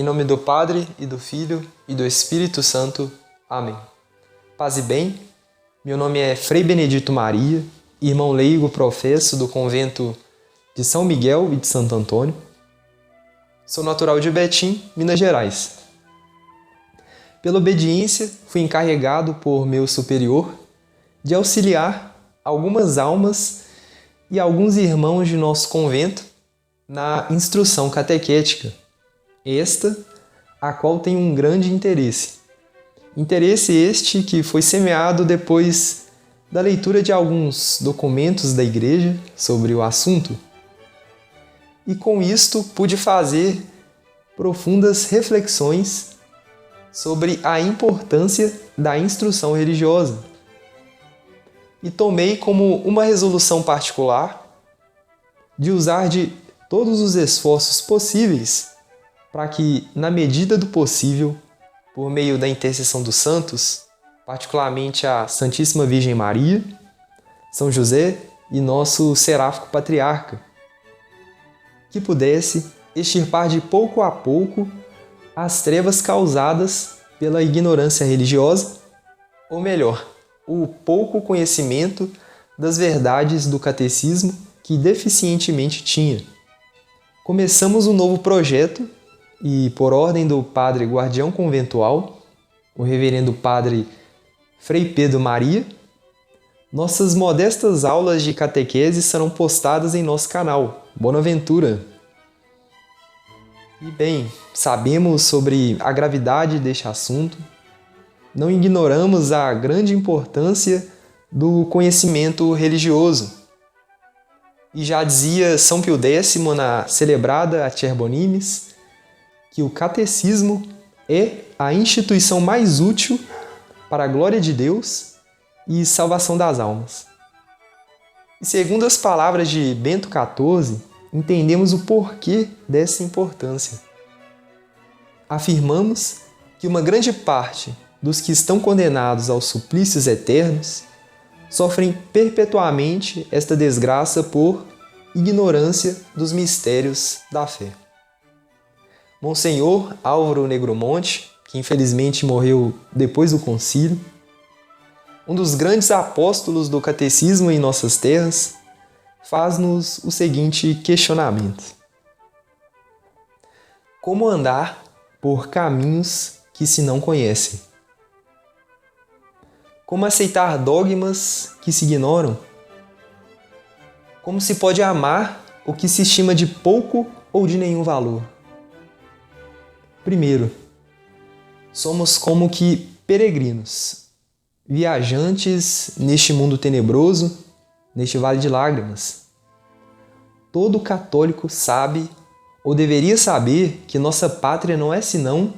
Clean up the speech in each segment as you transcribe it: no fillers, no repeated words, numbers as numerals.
Em nome do Padre, e do Filho, e do Espírito Santo. Amém. Paz e bem, meu nome é Frei Benedito Maria, irmão leigo professo do convento de São Miguel e de Santo Antônio. Sou natural de Betim, Minas Gerais. Pela obediência, fui encarregado por meu superior de auxiliar algumas almas e alguns irmãos de nosso convento na instrução catequética, esta a qual tenho um grande interesse. Interesse este que foi semeado depois da leitura de alguns documentos da Igreja sobre o assunto. E com isto pude fazer profundas reflexões sobre a importância da instrução religiosa. E tomei como uma resolução particular de usar de todos os esforços possíveis para que, na medida do possível, por meio da intercessão dos santos, particularmente a Santíssima Virgem Maria, São José e nosso seráfico patriarca, que pudesse extirpar de pouco a pouco as trevas causadas pela ignorância religiosa, ou melhor, o pouco conhecimento das verdades do catecismo que deficientemente tinha. Começamos um novo projeto e, por ordem do padre guardião conventual, o reverendo padre Frei Pedro Maria, nossas modestas aulas de catequese serão postadas em nosso canal, Bonaventura. E bem, sabemos sobre a gravidade deste assunto, não ignoramos a grande importância do conhecimento religioso. E já dizia São Pio X na celebrada Acer Bonimis, que o catecismo é a instituição mais útil para a glória de Deus e salvação das almas. E segundo as palavras de Bento XIV, entendemos o porquê dessa importância. Afirmamos que uma grande parte dos que estão condenados aos suplícios eternos sofrem perpetuamente esta desgraça por ignorância dos mistérios da fé. Monsenhor Álvaro Negromonte, que infelizmente morreu depois do concílio, um dos grandes apóstolos do catecismo em nossas terras, faz-nos o seguinte questionamento: como andar por caminhos que se não conhecem? Como aceitar dogmas que se ignoram? Como se pode amar o que se estima de pouco ou de nenhum valor? Primeiro, somos como que peregrinos, viajantes neste mundo tenebroso, neste vale de lágrimas. Todo católico sabe, ou deveria saber, que nossa pátria não é senão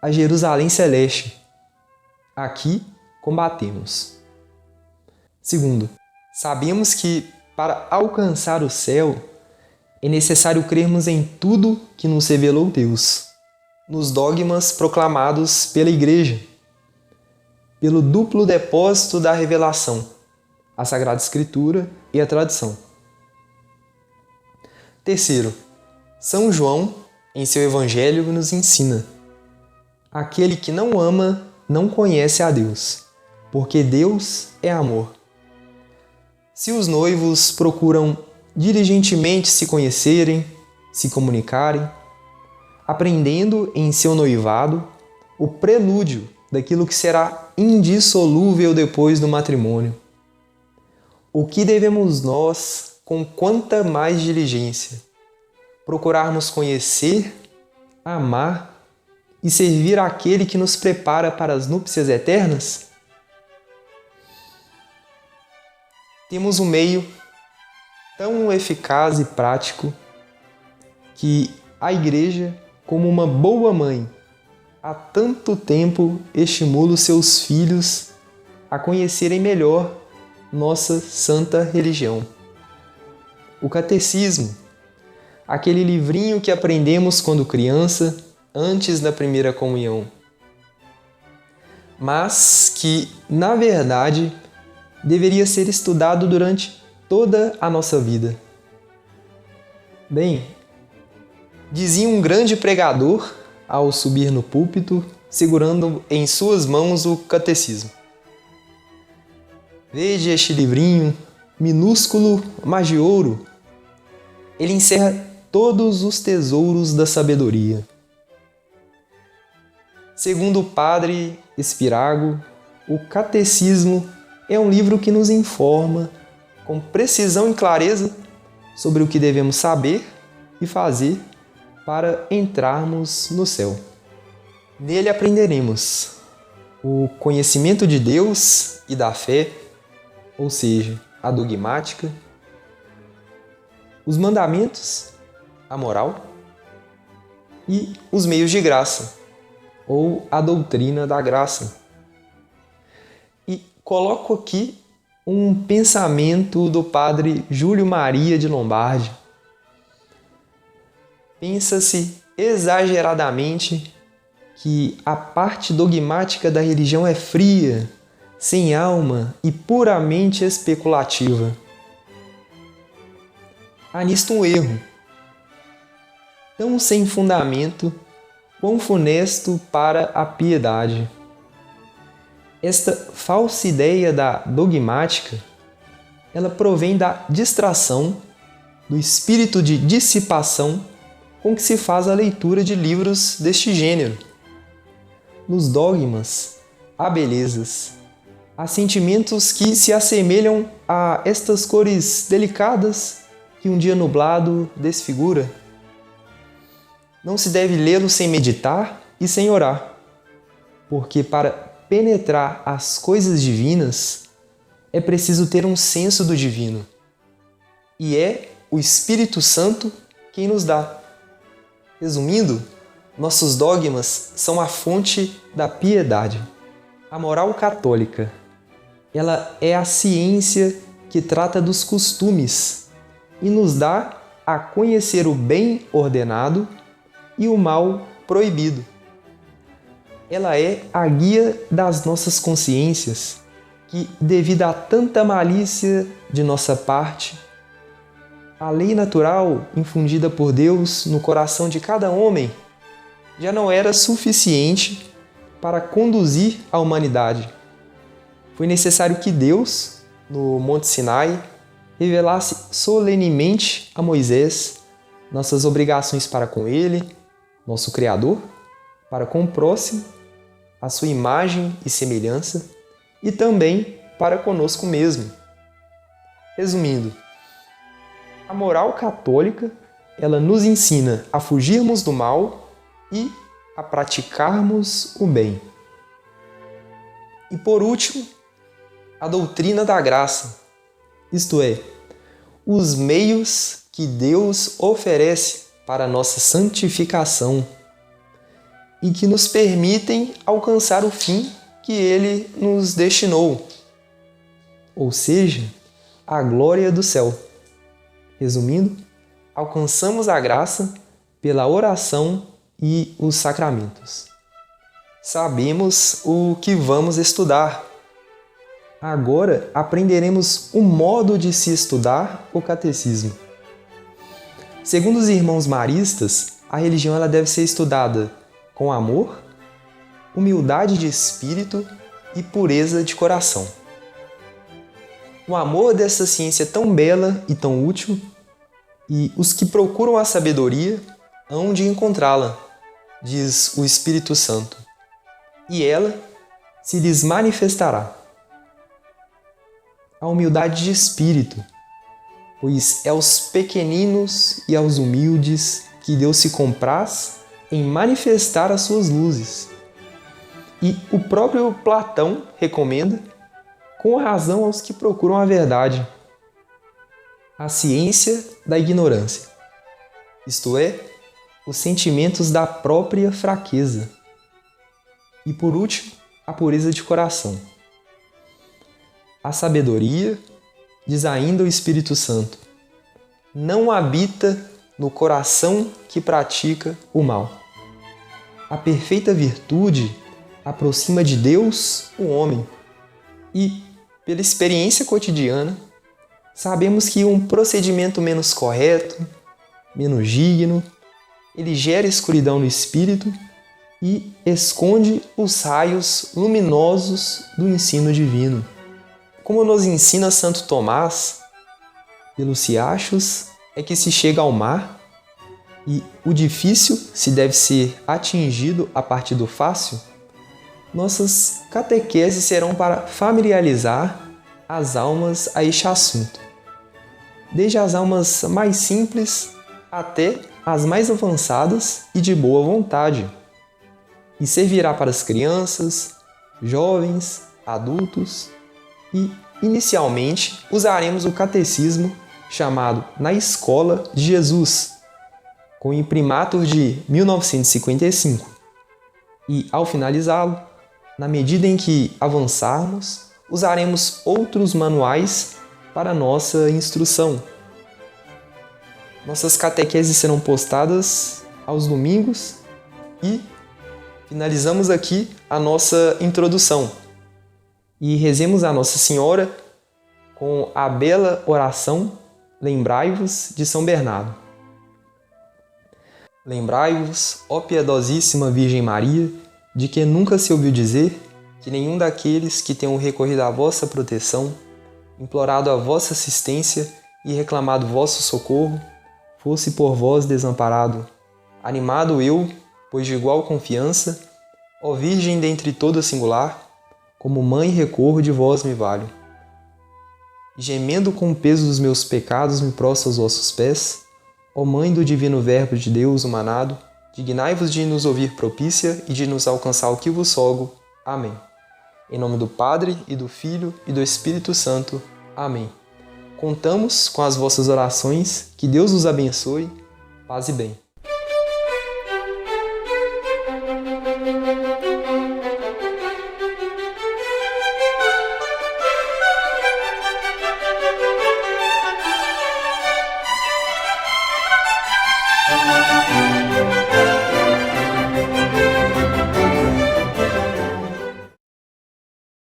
a Jerusalém Celeste. Aqui combatemos. Segundo, sabemos que para alcançar o céu é necessário crermos em tudo que nos revelou Deus, nos dogmas proclamados pela Igreja, pelo duplo depósito da revelação, a Sagrada Escritura e a tradição. Terceiro, São João, em seu Evangelho, nos ensina: aquele que não ama não conhece a Deus, porque Deus é amor. Se os noivos procuram diligentemente se conhecerem, se comunicarem, aprendendo em seu noivado o prelúdio daquilo que será indissolúvel depois do matrimônio, o que devemos nós, com quanta mais diligência, procurarmos conhecer, amar e servir aquele que nos prepara para as núpcias eternas? Temos um meio tão eficaz e prático que a Igreja, como uma boa mãe, há tanto tempo estimula os seus filhos a conhecerem melhor nossa santa religião. O Catecismo, aquele livrinho que aprendemos quando criança, antes da primeira comunhão, mas que, na verdade, deveria ser estudado durante toda a nossa vida. Bem, dizia um grande pregador ao subir no púlpito, segurando em suas mãos o catecismo. Veja este livrinho, minúsculo, mas de ouro. Ele encerra todos os tesouros da sabedoria. Segundo o padre Espirago, o Catecismo é um livro que nos informa com precisão e clareza sobre o que devemos saber e fazer para entrarmos no céu. Nele aprenderemos o conhecimento de Deus e da fé, ou seja, a dogmática, os mandamentos, a moral e os meios de graça, ou a doutrina da graça. E coloco aqui um pensamento do padre Júlio Maria de Lombardi. Pensa-se exageradamente que a parte dogmática da religião é fria, sem alma e puramente especulativa. Há nisto um erro, tão sem fundamento, quão funesto para a piedade. Esta falsa ideia da dogmática, ela provém da distração, do espírito de dissipação com que se faz a leitura de livros deste gênero. Nos dogmas, há belezas, há sentimentos que se assemelham a estas cores delicadas que um dia nublado desfigura. Não se deve lê-lo sem meditar e sem orar, porque para penetrar as coisas divinas é preciso ter um senso do divino, e é o Espírito Santo quem nos dá. Resumindo, nossos dogmas são a fonte da piedade. A moral católica, ela é a ciência que trata dos costumes e nos dá a conhecer o bem ordenado e o mal proibido. Ela é a guia das nossas consciências, que, devido a tanta malícia de nossa parte, a lei natural infundida por Deus no coração de cada homem já não era suficiente para conduzir a humanidade. Foi necessário que Deus, no Monte Sinai, revelasse solenemente a Moisés nossas obrigações para com Ele, nosso Criador, para com o próximo, a sua imagem e semelhança, e também para conosco mesmo. Resumindo, a moral católica, ela nos ensina a fugirmos do mal e a praticarmos o bem. E por último, a doutrina da graça, isto é, os meios que Deus oferece para a nossa santificação e que nos permitem alcançar o fim que Ele nos destinou, ou seja, a glória do céu. Resumindo, alcançamos a graça pela oração e os sacramentos. Sabemos o que vamos estudar. Agora aprenderemos o modo de se estudar o catecismo. Segundo os irmãos maristas, a religião ela deve ser estudada com amor, humildade de espírito e pureza de coração. O amor dessa ciência tão bela e tão útil, e os que procuram a sabedoria hão de encontrá-la, diz o Espírito Santo, e ela se lhes manifestará. A humildade de espírito, pois é aos pequeninos e aos humildes que Deus se compraz em manifestar as suas luzes. E o próprio Platão recomenda, com razão aos que procuram a verdade, a ciência da ignorância, isto é, os sentimentos da própria fraqueza. E por último, a pureza de coração. A sabedoria, diz ainda o Espírito Santo, não habita no coração que pratica o mal. A perfeita virtude aproxima de Deus o homem e, pela experiência cotidiana, sabemos que um procedimento menos correto, menos digno, ele gera escuridão no espírito e esconde os raios luminosos do ensino divino. Como nos ensina Santo Tomás, pelos riachos é que se chega ao mar, e o difícil se deve ser atingido a partir do fácil, nossas catequeses serão para familiarizar as almas a este assunto, desde as almas mais simples até as mais avançadas e de boa vontade, e servirá para as crianças, jovens, adultos e, inicialmente, usaremos o catecismo chamado Na Escola de Jesus, com o imprimatur de 1955. E, ao finalizá-lo, na medida em que avançarmos, usaremos outros manuais para nossa instrução. Nossas catequeses serão postadas aos domingos e finalizamos aqui a nossa introdução. E rezemos a Nossa Senhora com a bela oração Lembrai-vos de São Bernardo. Lembrai-vos, ó piedosíssima Virgem Maria, de que nunca se ouviu dizer que nenhum daqueles que tenham recorrido à vossa proteção, implorado a vossa assistência e reclamado vosso socorro, fosse por vós desamparado. Animado eu, pois de igual confiança, ó Virgem dentre todas singular, como mãe recorro de vós me valho. Gemendo com o peso dos meus pecados me prostro aos vossos pés, ó Mãe do divino Verbo de Deus humanado, dignai-vos de nos ouvir propícia e de nos alcançar o que vos rogo. Amém. Em nome do Padre, e do Filho, e do Espírito Santo. Amém. Contamos com as vossas orações, que Deus os abençoe. Paz e bem. Música